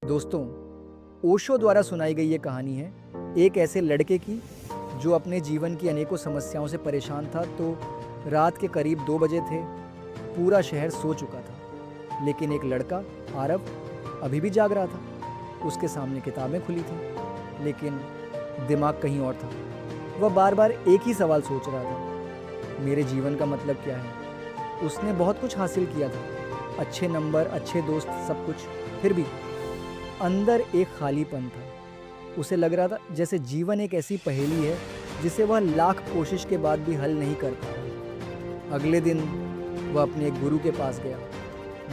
दोस्तों, ओशो द्वारा सुनाई गई ये कहानी है एक ऐसे लड़के की जो अपने जीवन की अनेकों समस्याओं से परेशान था। तो रात के करीब 2 बजे थे। पूरा शहर सो चुका था, लेकिन एक लड़का आरव अभी भी जाग रहा था। उसके सामने किताबें खुली थी, लेकिन दिमाग कहीं और था। वह बार बार एक ही सवाल सोच रहा था, मेरे जीवन का मतलब क्या है। उसने बहुत कुछ हासिल किया था, अच्छे नंबर, अच्छे दोस्त, सब कुछ। फिर भी अंदर एक खालीपन था। उसे लग रहा था जैसे जीवन एक ऐसी पहेली है जिसे वह लाख कोशिश के बाद भी हल नहीं कर पा। अगले दिन वह अपने एक गुरु के पास गया।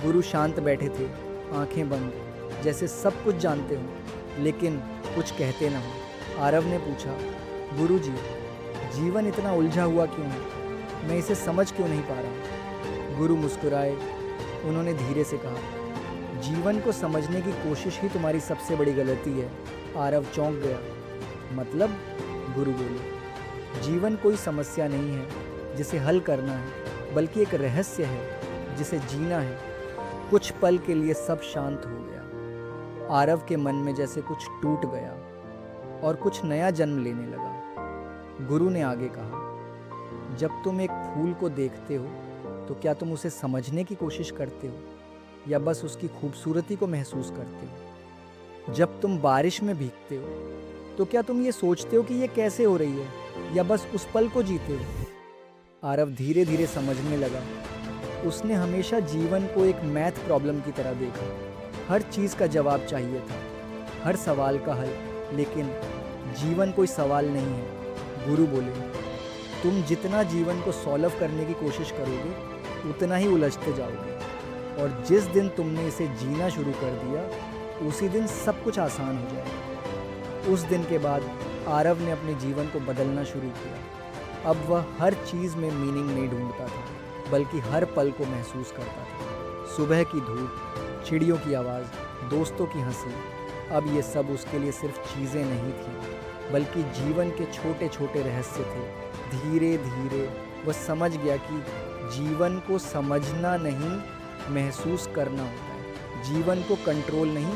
गुरु शांत बैठे थे, आंखें बंद, जैसे सब कुछ जानते हों लेकिन कुछ कहते ना हो। आरव ने पूछा, गुरु जी, जीवन इतना उलझा हुआ क्यों है? मैं इसे समझ क्यों नहीं पा रहा? गुरु मुस्कुराए। उन्होंने धीरे से कहा, जीवन को समझने की कोशिश ही तुम्हारी सबसे बड़ी गलती है। आरव चौंक गया। मतलब? गुरु बोले, जीवन कोई समस्या नहीं है जिसे हल करना है, बल्कि एक रहस्य है जिसे जीना है। कुछ पल के लिए सब शांत हो गया। आरव के मन में जैसे कुछ टूट गया और कुछ नया जन्म लेने लगा। गुरु ने आगे कहा, जब तुम एक फूल को देखते हो तो क्या तुम उसे समझने की कोशिश करते हो या बस उसकी खूबसूरती को महसूस करते हो? जब तुम बारिश में भीगते हो तो क्या तुम ये सोचते हो कि ये कैसे हो रही है या बस उस पल को जीते हो? आरव धीरे धीरे समझने लगा। उसने हमेशा जीवन को एक मैथ प्रॉब्लम की तरह देखा। हर चीज़ का जवाब चाहिए था, हर सवाल का हल, लेकिन जीवन कोई सवाल नहीं है। गुरु बोले, तुम जितना जीवन को सॉल्व करने की कोशिश करोगे उतना ही उलझते जाओगे, और जिस दिन तुमने इसे जीना शुरू कर दिया उसी दिन सब कुछ आसान हो जाएगा। उस दिन के बाद आरव ने अपने जीवन को बदलना शुरू किया। अब वह हर चीज़ में मीनिंग नहीं ढूंढता था, बल्कि हर पल को महसूस करता था। सुबह की धूप, चिड़ियों की आवाज़, दोस्तों की हंसी, अब ये सब उसके लिए सिर्फ चीज़ें नहीं थीं, बल्कि जीवन के छोटे छोटे रहस्य थे। धीरे धीरे वह समझ गया कि जीवन को समझना नहीं, महसूस करना होता है। जीवन को कंट्रोल नहीं,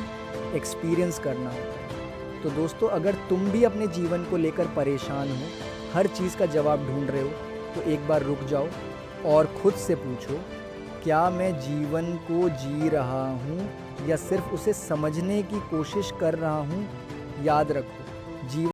एक्सपीरियंस करना होता है। तो दोस्तों, अगर तुम भी अपने जीवन को लेकर परेशान हो, हर चीज़ का जवाब ढूंढ रहे हो, तो एक बार रुक जाओ और खुद से पूछो, क्या मैं जीवन को जी रहा हूँ या सिर्फ उसे समझने की कोशिश कर रहा हूँ? याद रखो, जीवन